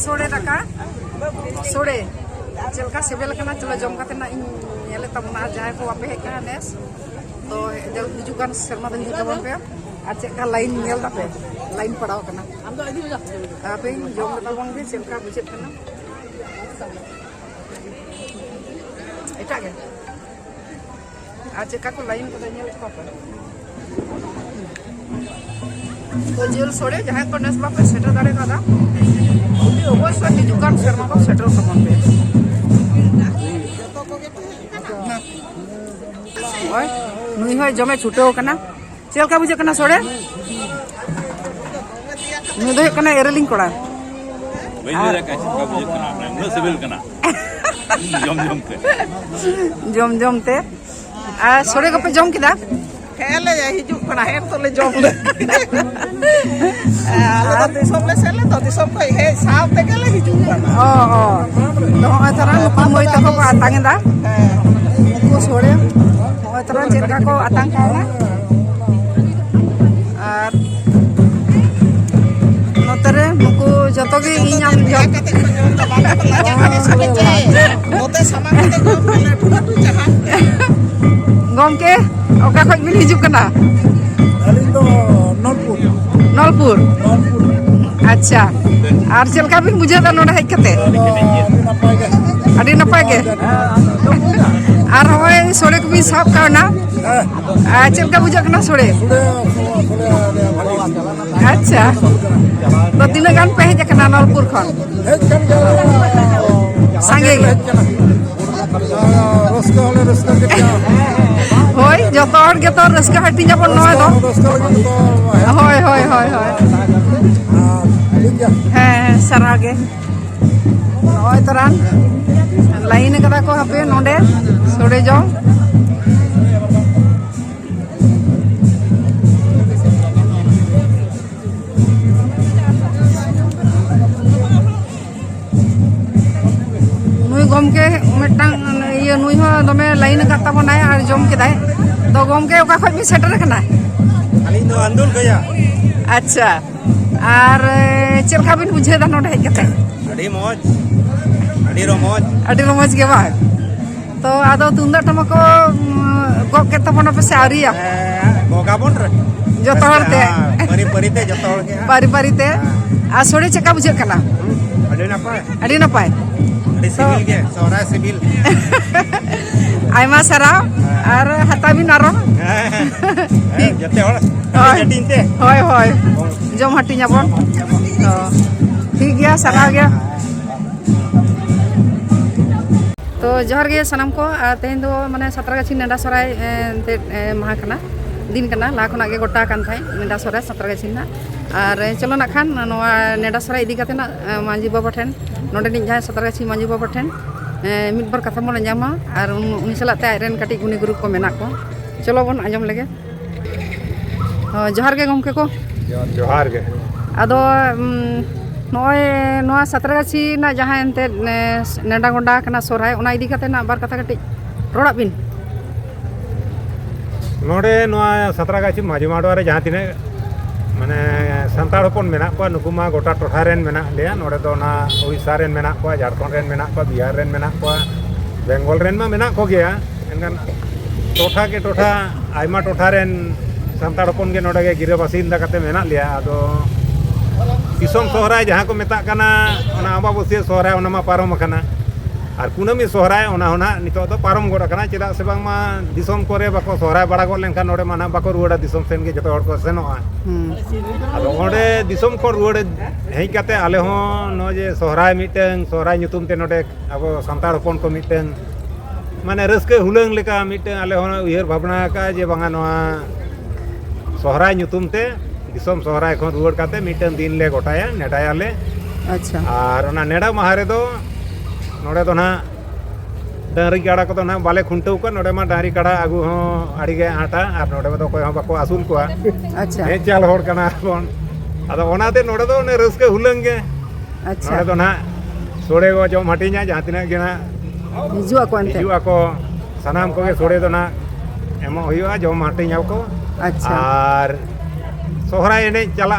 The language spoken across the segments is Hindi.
सोड़े दाका सोड़े चलका सिबिल कना चलो जम काते ना नेले तबना जाय को आपे हे कना नेस तो जल हिजुकान शर्मा दिन हिजुकान पे आज का लाइन नेल दापे लाइन पड़ाव कना आपे जम तबंग भी चलका बुझेत कना एटा के आज का को लाइन को नेल को तो जेल सोड़े जहां को नेस बापे सेटर दाड़े कादा अवश्य हिजुकान शर्मा को सेटर तबन पे ओय नुई होय जमे छुटो कना चेलका बुझे कना सोड़े नुई दो कना एरेलिंग कोड़ा बैलेरा का चेलका बुझे कना न सिबिल कना जम ते आ सोड़े को पे जम किदा हेले हिजुक कना हेर तो ले जम ले आले तो दिसम ले सेले तो दिसम को हे साफ ते गेले हिजुक कना ओ तो अतरा को मोय तको को आतांगदा को सोड़े तरह चेलका को आतंक खाना और नोतरे नुकु जतो गे इनाम जम कते को जम बाबा लाजा खाने सबे जे नोते समा कते जम ले ठुटू जहां गम के ओका खoj बिन हिजुक कना अलिन तो नलपुर अच्छा और चेलका बिन बुझे दा नोडे हेज कते अडी नपाय के और होय सोड़े को भी साफ करना चलका बुझा कना सोड़े अच्छा तो दिन गान पे हेज कना नलपुर खन संगे होय जतो हर के तो रस्का हटी जबन नय दो होय होय होय होय हां सरागे होय तरान लाइन कदा को हापे नोडे सोड़े जो नुई गम के मिटांग ये नुई हो दमे लाइन काता बनाय और जम केदाय तो गम के ओका खoj भी सेटर कना अलिन तो आंदोलन गया अच्छा और चलका बिन बुझे दा नोडे हेज कते अड़ी मौज अड़ी रोमज के बा तो आदो तुंदा टमको गो के तबना पे से आरिया गोगाबन रे जतो हरते परिते जतो हर के परिते आ सोड़े चका बुझे कना अड़ी नपाय अड़ी सिबिल के सोरा सिबिल आयमा सरा और हता बिन आरो जते हर जटिनते होय होय जम हटी जाबन तो ठीक गया सरा गया तो जोहर गे सनम को तेहन दो माने सतरगाछी नेडा सराय माहा कना दिन कना ला खना गे गोटा कान थाय नेडा सराय सतरगाछी ना और चलो ना खान नोआ नेडा सराय इदी काते ना मांझी बाबा ठेन नोडे नि जहां सतरगाछी मांझी बाबा ठेन मिद बार कथा मन जामा और उनी सलाते आयरन काटी गुनी गुरु को मेना को चलो बन आजम लेगे जोहर गे गमके को जोहार गे आदो नोय नोआ सतरगाछी ना जहां एंते नेडा गोंडा कना सोराय ओना इदी काते ना बार कथा कटी रोड़ा बिन नोडे नोआ सतरगाछी माजी माडवा रे जहां तिने माने संताड़ हपन मेना को नुकुमा गोटा टोठा रेन मेना लेया नोडे दो ना ओडिशा रेन मेना को झारखंड रेन मेना को बिहार रेन मेना को बेंगल रेन मा मेना को गया एनकन टोठा के टोठा आयमा टोठा रेन संताड़ हपन के नोडे गे गिरे बासिंदा काते मेना लिया आदो दिसम सोहराय जहां को मेता कना ओना अमाबस्या सोहराय ओना मा पारम कना और कुनामी सोहराय ओना होना नितो तो पारम गोड़ कना चेदा से बांग मा दिसम कोरे बाको सोहराय बड़ा गो लेनखान नोडे माना बाको रुवाड़ा दिसम सेन के जतो हड़ को सेनोआ आदो ओडे दिसम को रुवाड़े हेई काते आले हो नो जे सोहराय मिटें सोहराय nyutum ते नोडे अब संताड़ हपन को मिटें माने रस्के हुलंग लेका मिटें आले हो उयहर भावना का जे बांगा नोआ सोहराय nyutum ते दिसम सोहराय खन रुवाड़ काते मिटें दिन ले गोटाया नेडाया ले अच्छा और ओना नेडा माहा रे दो नोडे तो ना डांगरी काड़ा को तो ना बाले खुंटव को नोडे मा डांगरी काड़ा आगु हो आड़ी गे आटा और नोडे में तो कोई बाको आसुल को अच्छा हे चाल होड़ कना कोन आदो ओनाते नोडे दो ने रस्के हुलंगे अच्छा नोडे तो ना सोड़े को जो मटिना जहां तिना गेना हिजुआ को अंते हिजुआ को सनाम को सोड़े तो ना एमो हुआ जो मटिना को अच्छा और सोहराय एने चला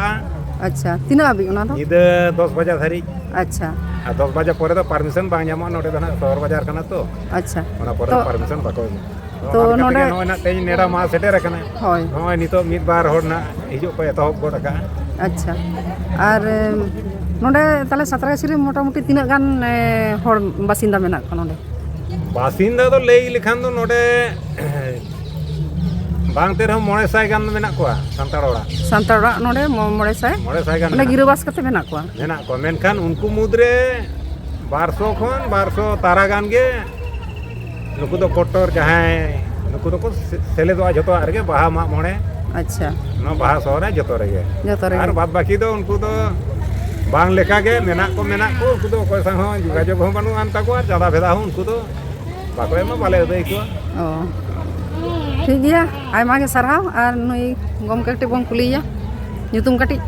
ᱟᱪᱪᱷᱟ ᱛᱤᱱᱟᱹᱜ ᱦᱟᱹᱵᱤᱡ ᱚᱱᱟ ᱫᱚ? ᱧᱤᱫᱟᱹ 10 ᱵᱟᱡᱟ ᱫᱷᱟᱹᱨᱤᱡ ᱟᱪᱪᱷᱟ ᱟᱨ 10 ᱵᱟᱡᱟ ᱯᱚᱨᱮ ᱫᱚ ᱯᱟᱨᱢᱤᱥᱚᱱ ᱵᱟᱝ ᱧᱟᱢᱚᱜᱼᱟ ᱱᱚᱰᱮ ᱫᱚ ᱱᱟᱜ ᱥᱚᱦᱚᱨ ᱵᱟᱡᱟᱨ ᱠᱟᱱᱟ ᱛᱚ ᱟᱪᱪᱷᱟ ᱚᱱᱟ ᱯᱚᱨᱮ ᱛᱚ ᱯᱟᱨᱢᱤᱥᱚᱱ ᱵᱟᱠᱚ ᱮᱢᱟ ᱛᱚ ᱚᱱᱟ ᱱᱚᱰᱮ ᱱᱚᱜᱼᱚᱭ ᱱᱟᱜ ᱛᱮᱦᱮᱧ ᱱᱮᱰᱟ ᱢᱟ ᱥᱮᱴᱮᱨ ᱟᱠᱟᱱᱟ ᱦᱳᱭ ᱱᱚᱜᱼᱚᱭ ᱱᱤᱛᱚᱜ ᱢᱤᱫ ᱵᱟᱨ ᱦᱚᱲ ᱱᱟᱜ ᱦᱤᱡᱩᱜ ᱠᱚ ᱮᱛᱚᱦᱚᱵ ᱜᱚᱫ ᱟᱠᱟᱜᱼᱟ ᱟᱪᱪᱷᱟ ᱟᱨ ᱱᱚᱰᱮ ᱛᱟᱦᱞᱮ ᱥᱟᱸᱛᱨᱟᱜᱟᱪᱷᱤ ᱨᱮ ᱢᱳᱴᱟᱢᱩᱴᱤ ᱛᱤᱱᱟᱹᱜ ᱜᱟᱱ ᱦᱚᱲ ᱵᱟᱥᱤᱱᱫᱟ ᱢᱮᱱᱟᱜ ᱠᱚᱣᱟ ᱱᱚᱰᱮ? ᱵᱟᱥᱤᱱᱫᱟ ᱫᱚ ᱞᱟᱹᱭ ᱞᱮᱠᱷᱟᱱ ᱫᱚ ᱱᱚᱰᱮ ᱵᱟᱝ ᱛᱮ ᱨᱮᱦᱚᱸ 900 ᱜᱟᱱ ᱢᱮᱱᱟᱜ ᱠᱚᱣᱟ ᱥᱟᱱᱛᱟᱲ ᱚᱲᱟᱜ ᱱᱚᱰᱮ 900 ᱜᱟᱱ ᱢᱟᱱᱮ ᱜᱤᱨᱟᱹᱵᱟᱥ ᱠᱟᱛᱮ ᱢᱮᱱᱟᱜ ᱠᱚᱣᱟ ᱢᱮᱱᱠᱷᱟᱱ ᱩᱱᱠᱩ ᱢᱩᱫᱽᱨᱮ 200 ᱠᱷᱚᱱ 200 ᱛᱟᱨᱟ ᱜᱟᱱ ᱜᱮ ᱱᱩᱠᱩ ᱫᱚ ᱠᱚᱴᱚᱨ ᱡᱟᱦᱟᱸᱭ ᱱᱩᱠᱩ ᱫᱚᱠᱚ ᱥᱮᱞᱮᱫᱚᱜᱼᱟ ᱡᱚᱛᱚᱣᱟᱜ ᱨᱮᱜᱮ ᱵᱟᱦᱟ ᱢᱟᱜ ᱢᱚᱬᱮ ᱟᱪᱪᱷᱟ ᱱᱚᱣᱟ ᱵᱟᱦᱟ ᱥᱚᱦᱨᱟᱭ ᱡᱚᱛᱚ ᱨᱮᱜᱮ ᱟᱨ ᱵᱟᱫ ᱵᱟᱹᱠᱤ ᱫᱚ ᱩᱱᱠᱩ ᱫᱚ ᱵᱟᱝ ᱞᱮᱠᱟᱜᱮ ᱢᱮᱱᱟᱜ ᱠᱚ ᱩᱱᱠᱩ ᱫᱚ ᱚᱠᱚᱭ ᱥᱟᱶ ᱦᱚᱸ ᱡᱳᱜᱟᱡᱳᱜᱽ ᱦᱚᱸ ᱵᱟᱹᱱᱩᱜ ᱟᱱ ᱛᱟᱠᱚᱣᱟ ᱪᱟᱸᱫᱟ ᱵᱷᱮᱫᱟ ᱦᱚᱸ ᱩᱱᱠᱩ ᱫᱚ ᱵᱟᱠᱚ ᱮᱢᱟ ᱵᱟᱞᱮ ᱟᱹᱫᱟᱹᱭ ᱠᱚᱣᱟ ᱴᱷᱤᱠ ᱜᱮᱭᱟ ᱟᱭᱢᱟ ᱜᱮ ᱥᱟᱨᱦᱟᱣ ᱟᱨ ᱱᱩᱭ ᱜᱚᱢᱠᱮ ᱠᱟᱹᱴᱤᱡ ᱵᱚᱱ ᱠᱩᱞᱤᱭᱮᱭᱟ ᱧᱩᱛᱩᱢ ᱠᱟᱹᱴᱤᱡ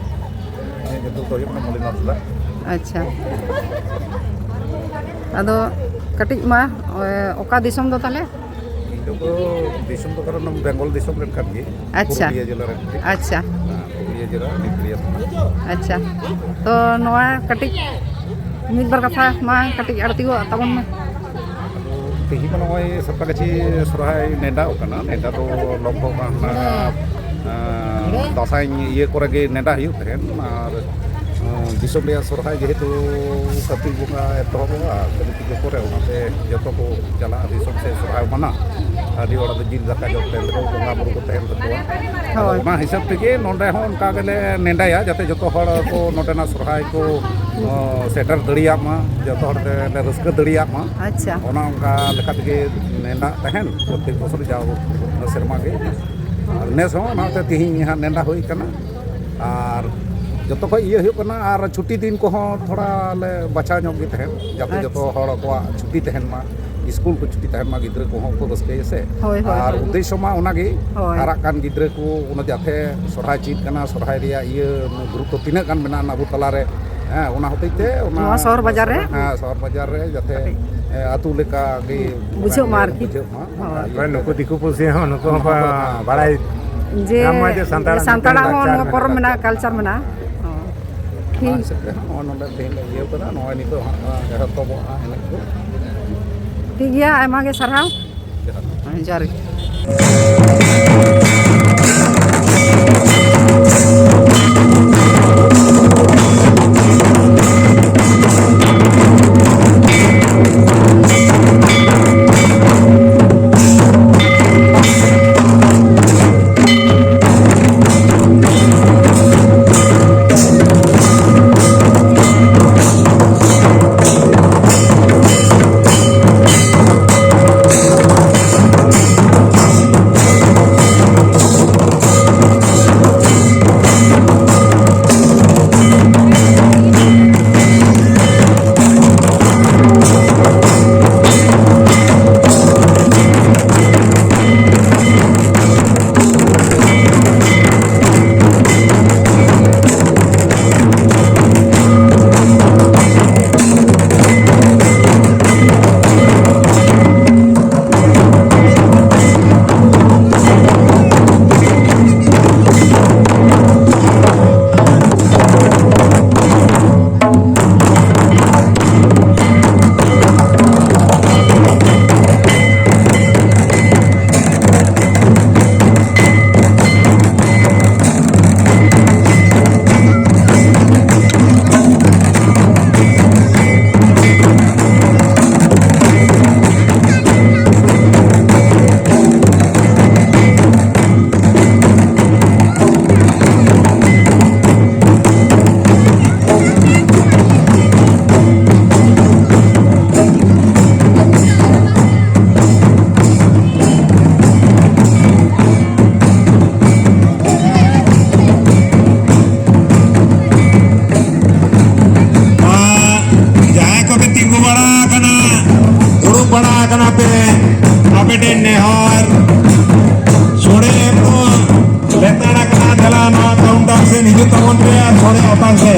ᱧᱩᱛᱩᱢ ᱫᱚ ᱦᱩᱭᱩᱜ ᱠᱟᱱᱟ ᱢᱚᱞᱤᱱᱟᱛᱷ ᱦᱟᱸᱥᱫᱟ ᱟᱪᱪᱷᱟ ᱟᱫᱚ ᱠᱟᱹᱴᱤᱡ ᱢᱟ ᱚᱠᱟ ᱫᱤᱥᱚᱢ ᱫᱚ ᱛᱟᱦᱞᱮ? दिसम तो कारण बेंगल दिसम रेन कान गे अच्छा पुरुलिया जिला रेन अच्छा पुरुलिया जिला नित्रिया अच्छा तो नवा कटिक मिद बार कथा मा कटिक आरती गो तबन मा तेही को नय सप्तागाछी सरहाय नेडा ओकना नेडा तो लगभग दसाई ये करे गे नेडा हियो तहेन आर दिसम रे सरहाय जेहेतु कति बुंगा एतहबा कति के करे ओनाते जतो को चला दिसम से सरहाय मना आदि ओड़ा दो जिल दाका जो तेल को बुंगा बुरु को तहेन तकोआ ओना हिसाब तेगे नोंडे हो उनका गेले नेडाया जाते जतो हड़ को नोटेना सरहाय को सेटर दड़िया मा जतो हड़ ते रस्का दड़िया मा अच्छा ओना उनका लेखा तेगे नेडा तहेन प्रत्येक बছর जाओ सेरमा गे नेस हो ओनाते तिहिं हा नेडा होई कना आर जतो को ये हो कना आर छुट्टी दिन को थोड़ा ले बचा ᱧᱚᱜ गे तहेन जाते जतो हड़ को छुट्टी तहेन मा स्कूल को छुट्टी तहेन मा गिद्रा को को रस्के से आर उद्देश्य मा ओनागे हारा कान गिद्रा को ओना जाते सरहाय चीत कना सरहाय रिया ये गुरुत्व तिना गान मेना ना बुतला रे हां ओना होतेते ओना शहर बाजार रे हां शहर बाजार रे जाते आतु लेका गे बुझो मार्केट हां नुको दिकु पुसी हो नुको बाड़ाई जे संताड़ा हो परम मेना कल्चर मेना ठीक ठीक गया आयमा गे सरहाव जहर Letara kena jalan kaunter sini kita montre sore otak se.